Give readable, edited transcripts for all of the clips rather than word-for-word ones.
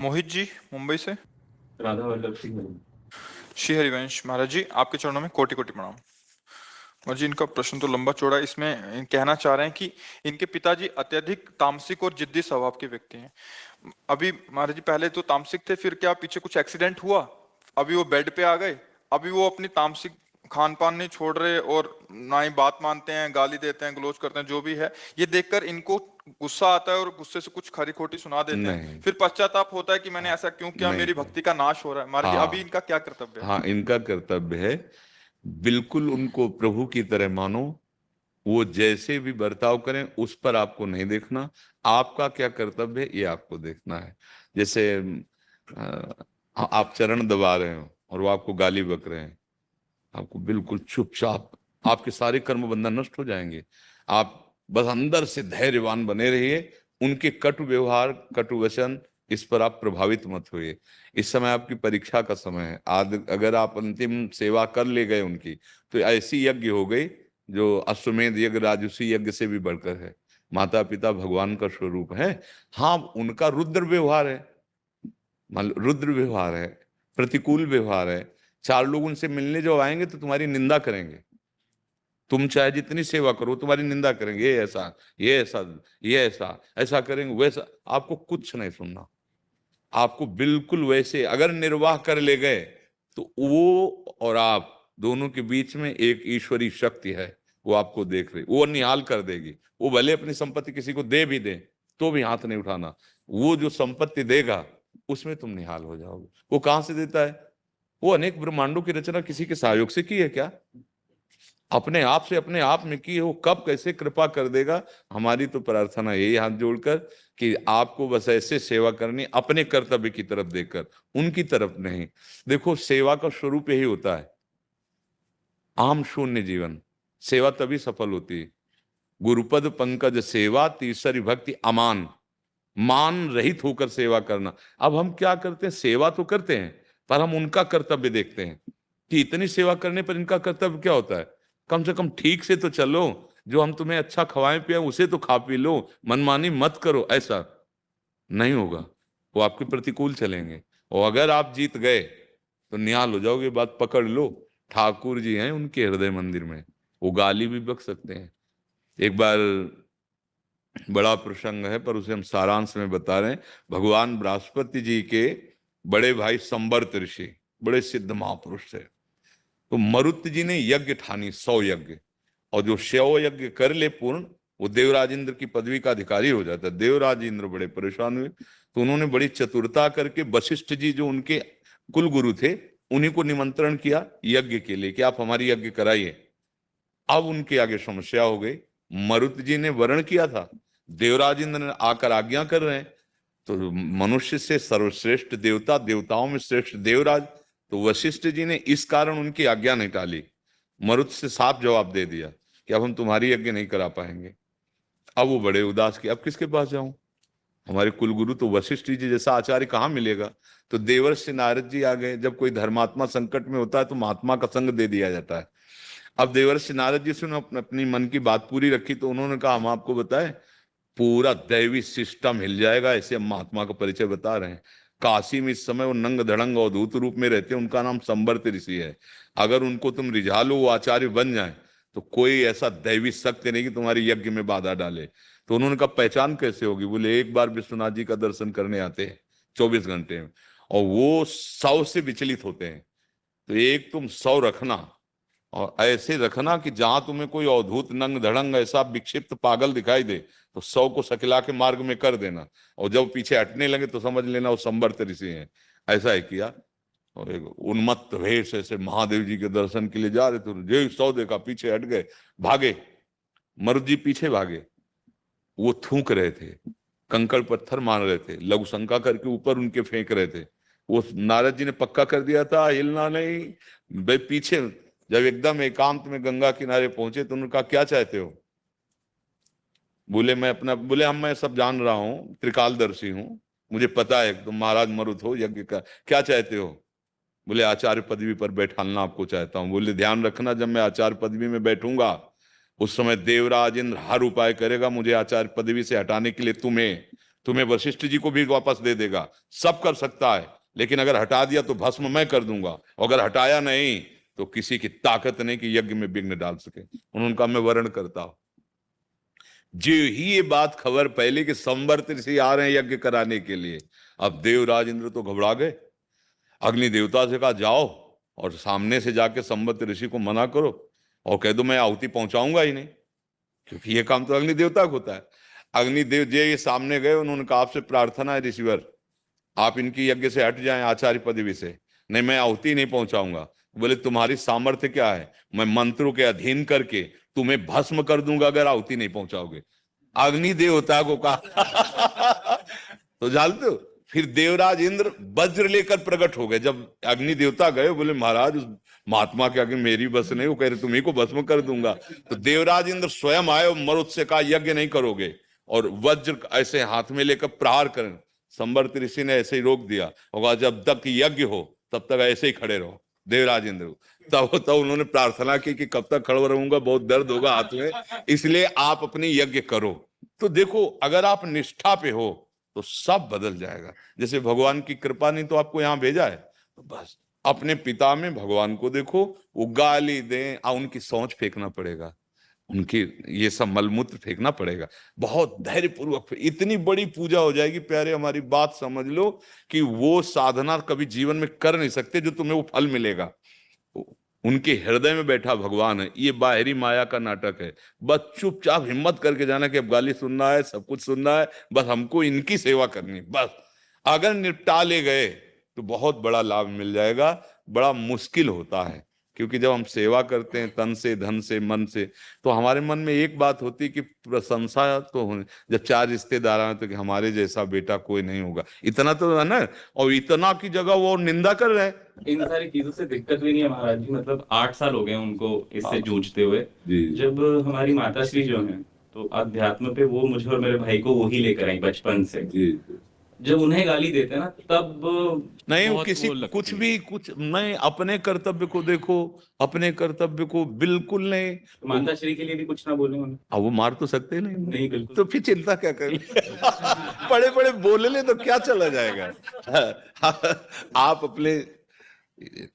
मोहित जी, मुंबई से। राधा वल्लभ सिंह। श्री हरिवंश महाराज जी, आपके चरणों में कोटि कोटि प्रणाम। और जी, इनका प्रश्न तो लंबा चौड़ा है। इसमें कहना चाह रहे हैं कि इनके पिताजी अत्यधिक तामसिक और जिद्दी स्वभाव के व्यक्ति हैं। अभी महाराज जी पहले तो तामसिक थे, फिर क्या पीछे कुछ एक्सीडेंट हुआ, अभी वो बेड पे आ गए। अभी वो अपनी तामसिक खान पान नहीं छोड़ रहे और ना ही बात मानते हैं, गाली देते हैं, ग्लोज करते हैं, जो भी है। ये देखकर इनको गुस्सा आता है और गुस्से से कुछ खरी खोटी सुना देते हैं। नहीं। फिर पश्चाताप होता है कि मैंने ऐसा क्यों किया, नहीं। मेरी भक्ति का नाश हो रहा है। महाराज जी, अभी हाँ। इनका क्या कर्तव्य है? हाँ, इनका कर्तव्य है, बिल्कुल उनको प्रभु की तरह मानो। वो जैसे भी बर्ताव करें उस पर आपको नहीं देखना। आपका क्या कर्तव्य है ये आपको देखना है। जैसे आप चरण दबा रहे हो और वो आपको गाली बक रहे हैं, आपको बिल्कुल चुपचाप, आपके सारे कर्म बंधन नष्ट हो जाएंगे। आप बस अंदर से धैर्यवान बने रहिए। उनके कटु व्यवहार, कटु वचन, इस पर आप प्रभावित मत होइए। इस समय आपकी परीक्षा का समय है। आज अगर आप अंतिम सेवा कर ले गए उनकी, तो ऐसी यज्ञ हो गई जो अश्वमेध यज्ञ, राजसूय यज्ञ से भी बढ़कर है। माता पिता भगवान का स्वरूप है। हाँ, उनका रुद्र व्यवहार है, रुद्र व्यवहार है, प्रतिकूल व्यवहार है। चार लोग उनसे मिलने जो आएंगे तो तुम्हारी निंदा करेंगे। तुम चाहे जितनी सेवा करो तुम्हारी निंदा करेंगे, ये ऐसा, ये ऐसा, ये ऐसा, ऐसा करेंगे, वैसा। आपको कुछ नहीं सुनना। आपको बिल्कुल वैसे अगर निर्वाह कर ले गए तो वो और आप दोनों के बीच में एक ईश्वरी शक्ति है। वो आपको देख रही, वो निहाल कर देगी। वो भले अपनी संपत्ति किसी को दे भी दे तो भी हाथ नहीं उठाना। वो जो संपत्ति देगा उसमें तुम निहाल हो जाओगे। वो कहां से देता है? वो अनेक ब्रह्मांडों की रचना किसी के सहयोग से की है क्या? अपने आप से, अपने आप में की है। वो कब कैसे कृपा कर देगा। हमारी तो प्रार्थना यही हाथ जोड़कर कि आपको बस ऐसे सेवा करनी, अपने कर्तव्य की तरफ देखकर, उनकी तरफ नहीं। देखो, सेवा का स्वरूप यही होता है, आम शून्य जीवन। सेवा तभी सफल होती है। गुरुपद पंकज सेवा, तीसरी भक्ति अमान, मान रहित होकर सेवा करना। अब हम क्या करते हैं? सेवा तो करते हैं, पर हम उनका कर्तव्य देखते हैं कि इतनी सेवा करने पर इनका कर्तव्य क्या होता है। कम से कम ठीक से तो चलो, जो हम तुम्हें अच्छा खवाएं पिए उसे तो खा पी लो, मनमानी मत करो। ऐसा नहीं होगा, वो आपके प्रतिकूल चलेंगे। और अगर आप जीत गए तो निहाल हो जाओगे। बात पकड़ लो, ठाकुर जी हैं उनके हृदय मंदिर में, वो गाली भी बक सकते हैं। एक बार बड़ा प्रसंग है पर उसे हम सारांश में बता रहे हैं। भगवान बृहस्पति जी के बड़े भाई संवर्त ऋषि बड़े सिद्ध महापुरुष थे। तो मरुत जी ने यज्ञ ठानी, 100 यज्ञ, और जो 100 यज्ञ कर ले पूर्ण, वो देवराज इंद्र की पदवी का अधिकारी हो जाता है। देवराज इंद्र बड़े परेशान हुए, तो उन्होंने बड़ी चतुरता करके वशिष्ठ जी जो उनके कुल गुरु थे उन्हीं को निमंत्रण किया यज्ञ के लिए कि आप हमारी यज्ञ कराइए। अब उनके आगे समस्या हो गई। मरुत जी ने वर्ण किया था, देवराज इंद्र ने आकर आज्ञा कर रहे हैं। तो मनुष्य से सर्वश्रेष्ठ देवता, देवताओं में श्रेष्ठ देवराज, तो वशिष्ठ जी ने इस कारण उनकी आज्ञा नहीं टाली। मरुत से साफ जवाब दे दिया कि अब हम तुम्हारी यज्ञ नहीं करा पाएंगे। अब वो बड़े उदास कि अब किसके पास जाऊं? हमारे कुलगुरु तो वशिष्ठ जी जैसा आचार्य कहाँ मिलेगा। तो देवर्षि नारद जी आ गए। जब कोई धर्मात्मा संकट में होता है तो महात्मा का संग दे दिया जाता है। अब देवर्षि नारद जी से अपनी मन की बात पूरी रखी, तो उन्होंने कहा हम आपको बताएं, पूरा दैवी सिस्टम हिल जाएगा। ऐसे हम महात्मा का परिचय बता रहे हैं। काशी में इस समय वो नंग धड़ंग अवधूत रूप में रहते हैं। उनका नाम संवर्त ऋषि है। अगर उनको तुम रिझा लो, वो आचार्य बन जाए, तो कोई ऐसा दैवी शक्ति नहीं कि तुम्हारी यज्ञ में बाधा डाले। तो उन्होंने कहा पहचान कैसे होगी? बोले एक बार विश्वनाथ जी का दर्शन करने आते हैं 24 घंटे में, और वो 100 से विचलित होते हैं। तो एक तुम 100 रखना, और ऐसे रखना कि जहां तुम्हें कोई अवधूत नंग धड़ंग ऐसा विक्षिप्त पागल दिखाई दे तो 100 को सकला के मार्ग में कर देना। और जब पीछे हटने लगे तो समझ लेना वो संवर्त ऋषि हैं। ऐसा ही किया। और एक उन्मत्त वेश ऐसे महादेव जी के दर्शन के लिए जा रहे थे, जो 100 देखा पीछे हट गए, भागे। मरुद जी पीछे भागे। वो थूक रहे थे, कंकड़ पत्थर मार रहे थे, लघु शंका करके ऊपर उनके फेंक रहे थे। वो नारद जी ने पक्का कर दिया था हिलना नहीं। भाई पीछे जब एकदम एकांत में गंगा किनारे पहुंचे तो उन्होंने कहा क्या चाहते हो? बोले हम, मैं सब जान रहा हूँ, त्रिकालदर्शी हूँ, मुझे पता है तुम महाराज मरुत हो यज्ञ का, क्या चाहते हो? बोले आचार्य पदवी पर बैठालना आपको चाहता हूँ। बोले ध्यान रखना, जब मैं आचार्य पदवी में बैठूंगा उस समय देवराज इंद्र हर उपाय करेगा मुझे आचार्य पदवी से हटाने के लिए। तुम्हें तुम्हें वशिष्ठ जी को भी वापस दे देगा, सब कर सकता है। लेकिन अगर हटा दिया तो भस्म मैं कर दूंगा, और अगर हटाया नहीं तो किसी की ताकत नहीं कि यज्ञ में विघ्न डाल सके। उन्होंने कहा मैं वर्ण करता हूं। जो ही ये बात खबर पहले कि संवर्त ऋषि आ रहे हैं यज्ञ कराने के लिए, अब देवराज इंद्र तो घबरा गए। अग्नि देवता से कहा जाओ और सामने से जाके संवर्त ऋषि को मना करो और कह दो मैं आहुति पहुंचाऊंगा ही नहीं, क्योंकि ये काम तो अग्नि देवता को होता है। अग्निदेव जी ये सामने गए, उन्होंने कहा आपसे प्रार्थना है ऋषिवर, आप इनकी यज्ञ से हट जाएं आचार्य पदवी से। नहीं मैं आहुति नहीं पहुंचाऊंगा। बोले तुम्हारी सामर्थ्य क्या है? मैं मंत्रों के अधीन करके तुम्हें भस्म कर दूंगा अगर आहुति नहीं पहुंचाओगे। अग्नि देवता को कहा तो जानते हो, फिर देवराज इंद्र वज्र लेकर प्रकट हो गए। जब अग्नि देवता गए, बोले महाराज उस महात्मा के आगे मेरी बस नहीं, वो कह रहे तुम्ही को भस्म कर दूंगा। तो देवराज इंद्र स्वयं आए और मरुत से कहा यज्ञ नहीं करोगे, और वज्र ऐसे हाथ में लेकर प्रहार करें। संवर्त ऋषि ने ऐसे ही रोक दिया और कहा जब तक यज्ञ हो तब तक ऐसे ही खड़े रहो देवराज इंद्र। तब उन्होंने प्रार्थना की कि कब तक खड़ा रहूंगा, बहुत दर्द होगा हाथ में, इसलिए आप अपनी यज्ञ करो। तो देखो अगर आप निष्ठा पे हो तो सब बदल जाएगा। जैसे भगवान की कृपा नहीं तो आपको यहाँ भेजा है, तो बस अपने पिता में भगवान को देखो, वो गाली दें उनकी सोच फेंकना पड़ेगा, उनकी ये सब मलमूत्र फेंकना पड़ेगा, बहुत धैर्य पूर्वक। इतनी बड़ी पूजा हो जाएगी प्यारे, हमारी बात समझ लो कि वो साधना कभी जीवन में कर नहीं सकते जो तुम्हें वो फल मिलेगा। उनके हृदय में बैठा भगवान है, ये बाहरी माया का नाटक है। बस चुपचाप हिम्मत करके जाना कि अब गाली सुनना है, सब कुछ सुनना है, बस हमको इनकी सेवा करनी है। बस अगर निपटा ले गए तो बहुत बड़ा लाभ मिल जाएगा। बड़ा मुश्किल होता है, क्योंकि जब हम सेवा करते हैं तन से, धन से, मन से, तो हमारे मन में एक बात होती है कि प्रशंसा तो होनी। जब 4 रिश्तेदार आए तो कि हमारे जैसा बेटा कोई नहीं होगा, इतना तो है ना, और इतना की जगह वो निंदा कर रहे हैं। इन सारी चीजों से दिक्कत भी नहीं है महाराज जी, मतलब 8 साल हो गए उनको इससे हाँ। जूझते हुए। जी। जब हमारी माता श्री जो हैं तो अध्यात्म पे वो मुझे और मेरे भाई को वही लेकर आई बचपन से। जी। जब उन्हें गाली देते हैं ना तब नहीं वो बहुत किसी वो लगती कुछ है। भी कुछ नहीं, अपने कर्तव्य को देखो, अपने कर्तव्य को बिल्कुल नहीं। तो माता श्री के लिए भी कुछ ना बोले उन्हें। अब वो मार तो सकते नहीं, नहीं बिल्कुल। तो फिर चिंता क्या कर पड़े पड़े बोले ले तो क्या चला जाएगा। आप अपने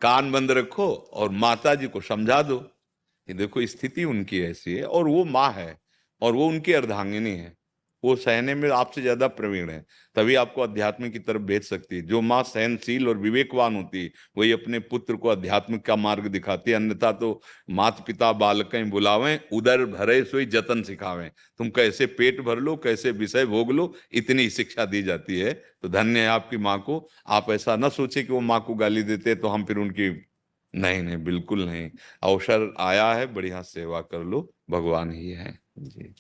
कान बंद रखो और माता जी को समझा दो कि देखो स्थिति उनकी ऐसी है, और वो माँ है और वो उनकी अर्धांगिनी है, वो सहने में आपसे ज्यादा प्रवीण है, तभी आपको अध्यात्म की तरफ भेज सकती है। जो माँ सहनशील और विवेकवान होती है वही अपने पुत्र को अध्यात्म का मार्ग दिखाती है। अन्यथा तो माता पिता बालकें बुलावें, उदर भरे सोई जतन सिखावें। तुम कैसे पेट भर लो, कैसे विषय भोग लो, इतनी शिक्षा दी जाती है। तो धन्य है आपकी माँ को। आप ऐसा न सोचे कि वो माँ को गाली देते तो हम फिर उनकी, नहीं नहीं बिल्कुल नहीं। अवसर आया है, बढ़िया सेवा कर लो, भगवान ही है जी।